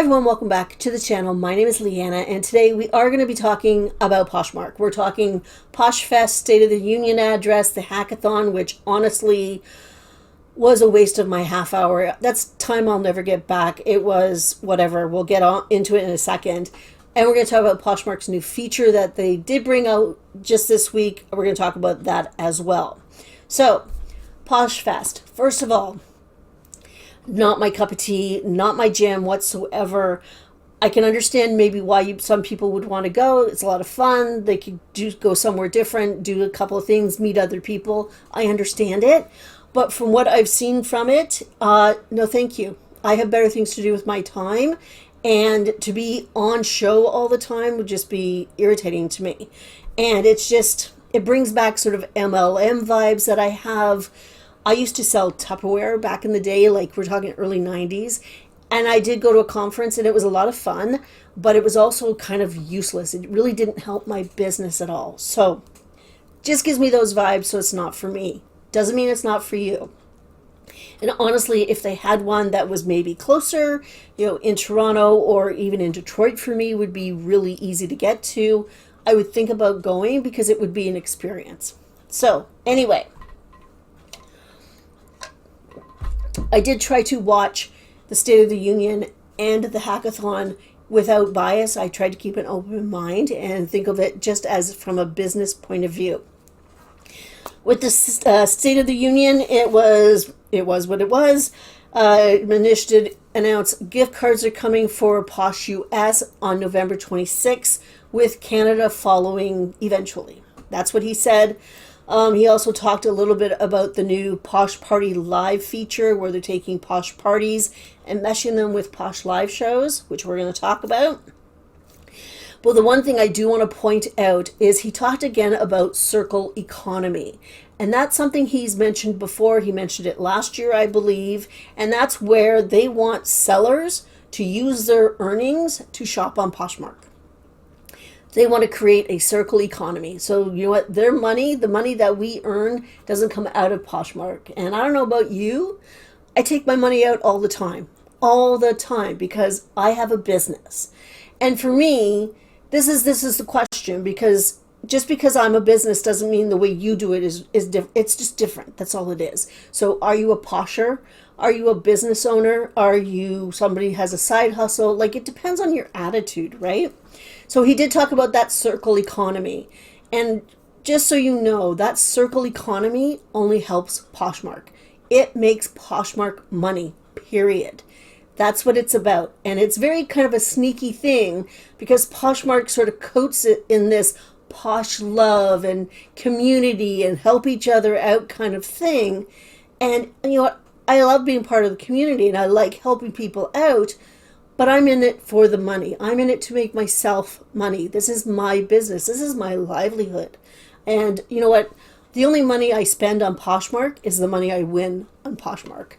Hi everyone, welcome back to the channel. My name is Leanna, and today we are going to be talking about Poshmark. We're talking Poshfest, State of the Union address, the hackathon, which honestly was a waste of my half hour. That's time I'll never get back. It was whatever. We'll get on into it in a second. And we're going to talk about Poshmark's new feature that they did bring out just this week. We're going to talk about that as well. So, Poshfest. First of all, not my cup of tea, not my jam whatsoever. I can understand maybe why some people would want to go. It's a lot of fun. They could go somewhere different, do a couple of things, meet other people. I understand it. But from what I've seen from it, no thank you. I have better things to do with my time. And to be on show all the time would just be irritating to me. And it's just, it brings back sort of MLM vibes that I have. I used to sell Tupperware back in the day, like we're talking early 90s. And I did go to a conference and it was a lot of fun, but it was also kind of useless. It really didn't help my business at all. So just gives me those vibes, so it's not for me. Doesn't mean it's not for you. And honestly, if they had one that was maybe closer, in Toronto or even in Detroit for me, would be really easy to get to. I would think about going because it would be an experience. So anyway, I did try to watch the State of the Union and the hackathon without bias. I tried to keep an open mind and think of it just as from a business point of view. With the State of the Union, it was what it was. Manish did announce gift cards are coming for Posh US on November 26th, with Canada following eventually. That's what he said. He also talked a little bit about the new Posh Party Live feature, where they're taking Posh parties and meshing them with Posh Live shows, which we're going to talk about. But the one thing I do want to point out is he talked again about circle economy. And that's something he's mentioned before. He mentioned it last year, I believe. And that's where they want sellers to use their earnings to shop on Poshmark. They want to create a circle economy. So you know what? Their money, the money that we earn, doesn't come out of Poshmark. And I don't know about you, I take my money out all the time, because I have a business. And for me, this is the question, because just because I'm a business doesn't mean the way you do it is different. It's just different. That's all it is. So are you a posher? Are you a business owner? Are you somebody who has a side hustle? Like, it depends on your attitude, right? So he did talk about that circle economy. And just so you know, that circle economy only helps Poshmark. It makes Poshmark money, period. That's what it's about. And it's very kind of a sneaky thing, because Poshmark sort of coats it in this posh love and community and help each other out kind of thing. And you know what? I love being part of the community and I like helping people out, but I'm in it for the money. I'm in it to make myself money. This is my business. This is my livelihood. And you know what? The only money I spend on Poshmark is the money I win on Poshmark.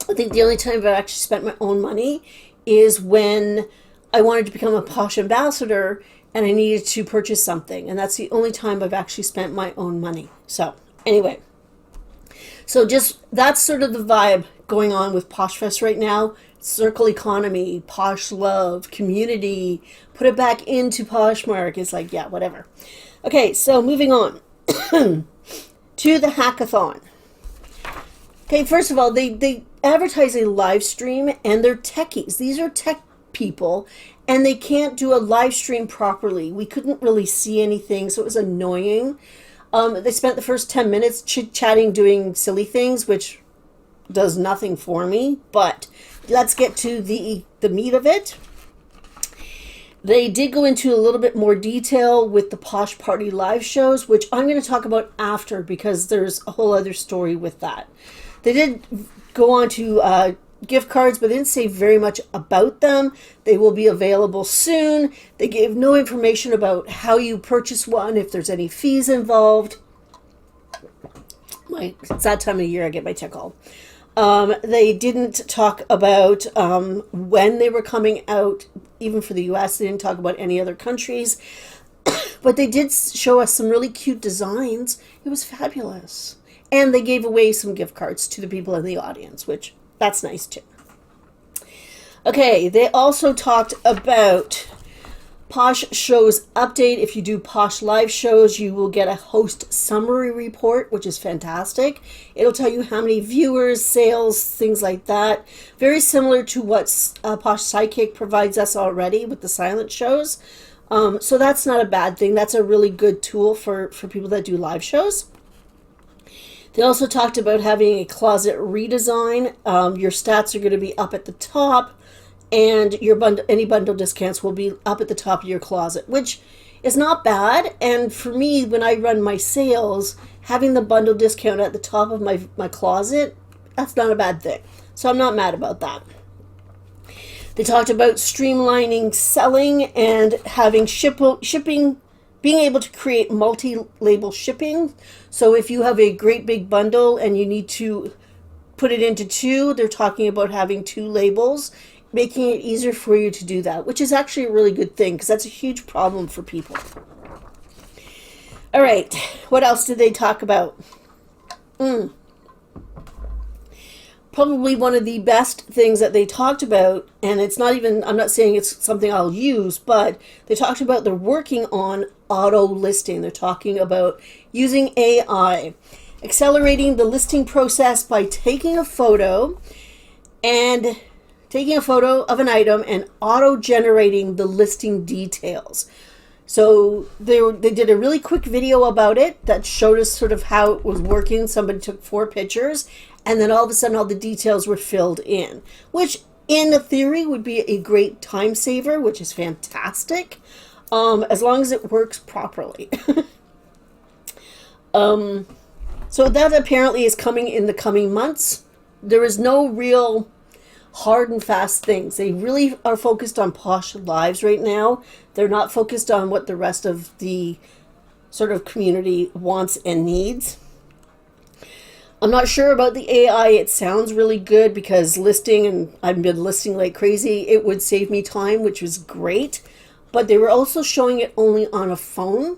I think the only time I've actually spent my own money is when I wanted to become a Posh ambassador and I needed to purchase something. And that's the only time I've actually spent my own money. So anyway, so just that's sort of the vibe going on with Poshfest right now. Circle economy, Posh love, community, put it back into Poshmark. It's like, yeah, whatever. Okay, so moving on to the hackathon. Okay, first of all, they advertise a live stream, and they're techies. These are tech people, and they can't do a live stream properly. We couldn't really see anything, so it was annoying. They spent the first 10 minutes chit-chatting, doing silly things, which does nothing for me, but let's get to the meat of it. They did go into a little bit more detail with the Posh Party live shows, which I'm going to talk about after, because there's a whole other story with that. They did go on to gift cards, but they didn't say very much about them. They will be available soon. They gave no information about how you purchase one, if there's any fees involved. It's that time of year I get my tickle. They didn't talk about when they were coming out, even for the US. They didn't talk about any other countries. But they did show us some really cute designs. It was fabulous. And they gave away some gift cards to the people in the audience, which that's nice too. Okay, they also talked about Posh shows update. If you do Posh live shows, you will get a host summary report, which is fantastic. It'll tell you how many viewers, sales, things like that. Very similar to what Posh Sidekick provides us already with the silent shows. So that's not a bad thing. That's a really good tool for people that do live shows. They also talked about having a closet redesign. Your stats are going to be up at the top, and your any bundle discounts will be up at the top of your closet, which is not bad. And for me, when I run my sales, having the bundle discount at the top of my closet, that's not a bad thing. So I'm not mad about that. They talked about streamlining selling and having shipping, being able to create multi-label shipping. So if you have a great big bundle and you need to put it into two, they're talking about having two labels, making it easier for you to do that, which is actually a really good thing because that's a huge problem for people. All right, what else did they talk about? Probably one of the best things that they talked about, and it's not even, I'm not saying it's something I'll use, but they talked about they're working on auto listing. They're talking about using AI, accelerating the listing process by taking a photo of an item and auto-generating the listing details. So they did a really quick video about it that showed us sort of how it was working. Somebody took 4 pictures, and then all of a sudden all the details were filled in, which in theory would be a great time saver, which is fantastic, as long as it works properly. So that apparently is coming in the coming months. There is no real hard and fast things. They really are focused on Posh Lives right now. They're not focused on what the rest of the sort of community wants and needs. I'm not sure about the AI. It sounds really good because listing, and I've been listing like crazy, it would save me time, which was great. But they were also showing it only on a phone.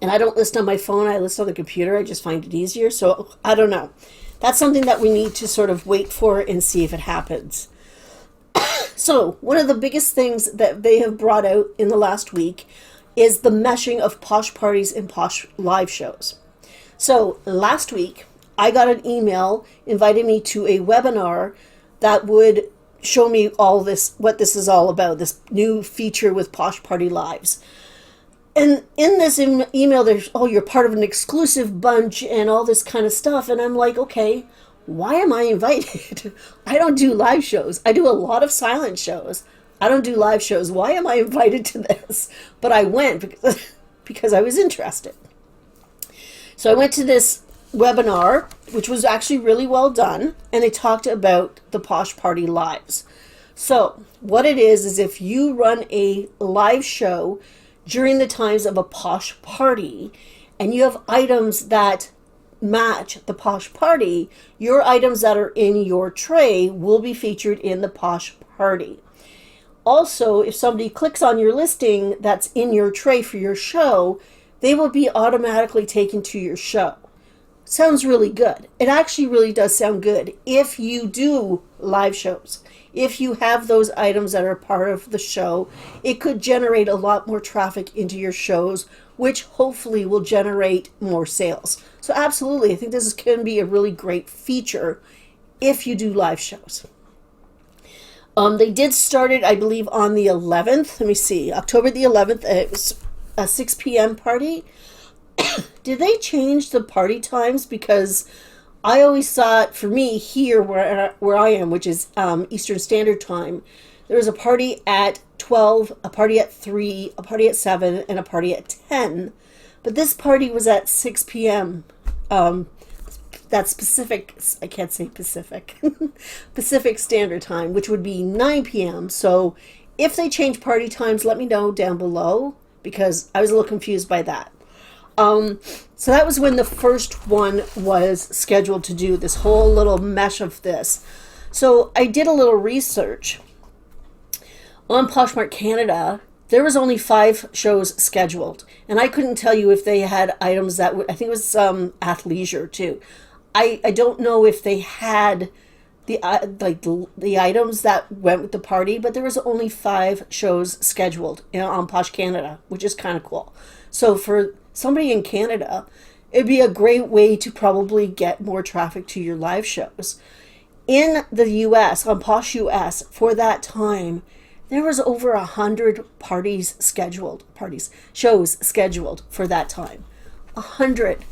And I don't list on my phone. I list on the computer. I just find it easier. So I don't know. That's something that we need to sort of wait for and see if it happens. So one of the biggest things that they have brought out in the last week is the meshing of Posh parties and Posh live shows. So last week, I got an email inviting me to a webinar that would show me all this, what this is all about, this new feature with Posh Party Lives. And in this email, there's, oh, you're part of an exclusive bunch and all this kind of stuff. And I'm like, okay, why am I invited? I don't do live shows. I do a lot of silent shows. I don't do live shows. Why am I invited to this? But I went because I was interested. So I went to this webinar, which was actually really well done. And they talked about the Posh Party Lives. So what it is if you run a live show during the times of a Posh party, and you have items that match the Posh party, your items that are in your tray will be featured in the Posh party. Also, if somebody clicks on your listing that's in your tray for your show, they will be automatically taken to your show. Sounds really good. It actually really does sound good if you do live shows. If you have those items that are part of the show, it could generate a lot more traffic into your shows, which hopefully will generate more sales. So absolutely, I think this can be a really great feature if you do live shows. They did start it, I believe, on the 11th. Let me see, October the 11th. It was a 6 p.m. party. Did they change the party times? Because I always thought, for me, here where I am, which is Eastern Standard Time, there was a party at 12, a party at 3, a party at 7, and a party at 10. But this party was at 6 p.m. That's Pacific, I can't say Pacific, Pacific Standard Time, which would be 9 p.m. So if they change party times, let me know down below, because I was a little confused by that. So that was when the first one was scheduled to do this whole little mesh of this. So I did a little research on Poshmark Canada. There was only 5 shows scheduled, and I couldn't tell you if they had items that would, I think it was athleisure too. I don't know if they had the items that went with the party, but there was only 5 shows scheduled, on Posh Canada, which is kind of cool. So for somebody in Canada, it'd be a great way to probably get more traffic to your live shows. In the US, on Posh US, for that time, there was over 100 shows scheduled for that time. 100.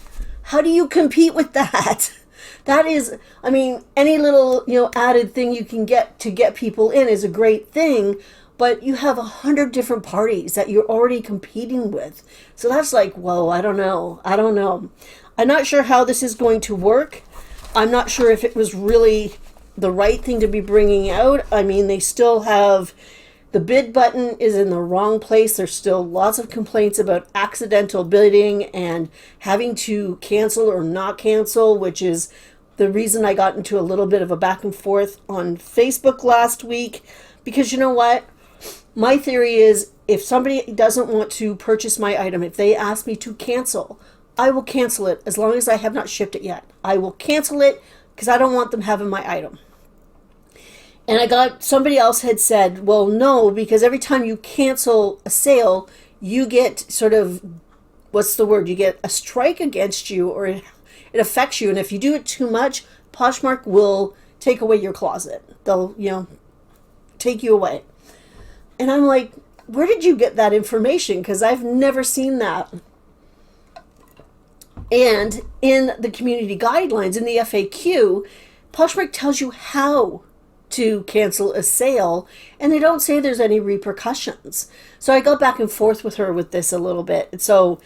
How do you compete with that? That is, I mean, any little, added thing you can get to get people in is a great thing, but you have 100 different parties that you're already competing with. So that's like, whoa, I don't know. I'm not sure how this is going to work. I'm not sure if it was really the right thing to be bringing out. I mean, they still have, the bid button is in the wrong place. There's still lots of complaints about accidental bidding and having to cancel or not cancel, which is the reason I got into a little bit of a back and forth on Facebook last week. Because you know what? My theory is, if somebody doesn't want to purchase my item, if they ask me to cancel, I will cancel it as long as I have not shipped it yet. I will cancel it because I don't want them having my item. And somebody else had said, well, no, because every time you cancel a sale, you get sort of, what's the word? You get a strike against you, or it affects you. And if you do it too much, Poshmark will take away your closet. They'll, take you away. And I'm like, where did you get that information? Because I've never seen that. And in the community guidelines, in the FAQ, Poshmark tells you how to cancel a sale, and they don't say there's any repercussions. So I go back and forth with her with this a little bit. So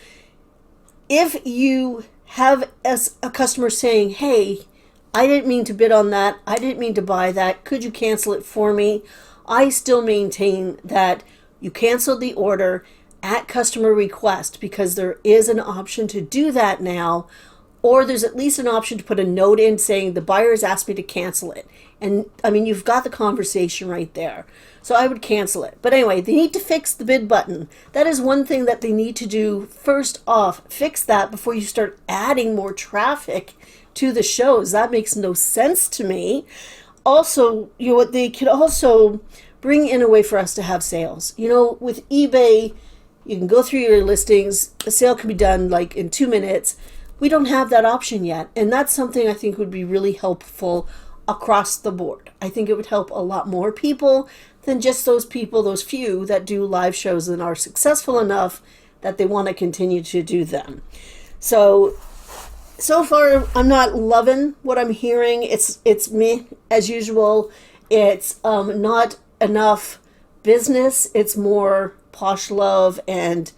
if you have a customer saying, hey, I didn't mean to bid on that, I didn't mean to buy that, could you cancel it for me? I still maintain that you canceled the order at customer request, because there is an option to do that now, or there's at least an option to put a note in saying the buyer has asked me to cancel it. And I mean, you've got the conversation right there. So I would cancel it. But anyway, they need to fix the bid button. That is one thing that they need to do first off. Fix that before you start adding more traffic to the shows. That makes no sense to me. Also, what they could also bring in a way for us to have sales. With eBay, you can go through your listings. The sale can be done like in 2 minutes. We don't have that option yet. And that's something I think would be really helpful across the board. I think it would help a lot more people than just those few that do live shows and are successful enough that they want to continue to do them. So far, I'm not loving what I'm hearing. It's me as usual. It's not enough business. It's more posh love, and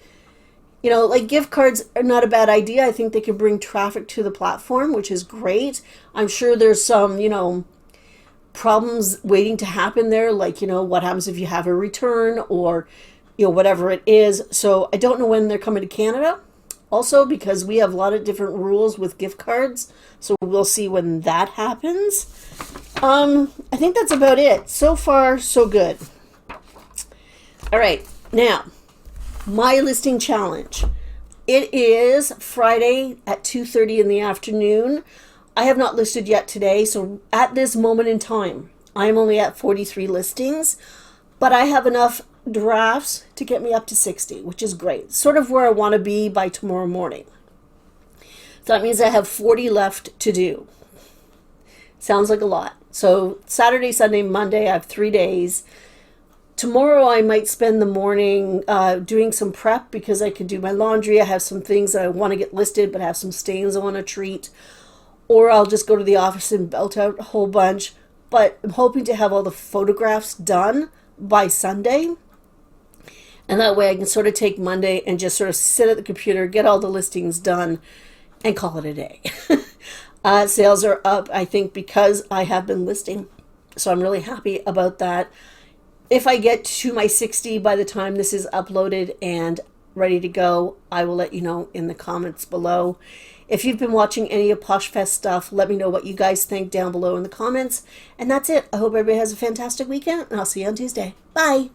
like gift cards are not a bad idea. I think they can bring traffic to the platform, which is great. I'm sure there's some, problems waiting to happen there. Like, what happens if you have a return or, whatever it is. So I don't know when they're coming to Canada also, because we have a lot of different rules with gift cards. So we'll see when that happens. I think that's about it. So far, so good. All right. Now, my listing challenge. It is Friday at 2:30 in the afternoon. I have not listed yet today, so at this moment in time, I'm only at 43 listings, but I have enough drafts to get me up to 60, which is great. Sort of where I want to be by tomorrow morning. So that means I have 40 left to do. Sounds like a lot. So Saturday, Sunday, Monday, I have 3 days. Tomorrow I might spend the morning doing some prep, because I could do my laundry. I have some things that I want to get listed, but I have some stains I want to treat. Or I'll just go to the office and belt out a whole bunch. But I'm hoping to have all the photographs done by Sunday. And that way I can sort of take Monday and just sort of sit at the computer, get all the listings done, and call it a day. Sales are up, I think, because I have been listing. So I'm really happy about that. If I get to my 60 by the time this is uploaded and ready to go, I will let you know in the comments below. If you've been watching any of Poshfest stuff, let me know what you guys think down below in the comments. And that's it. I hope everybody has a fantastic weekend, and I'll see you on Tuesday. Bye.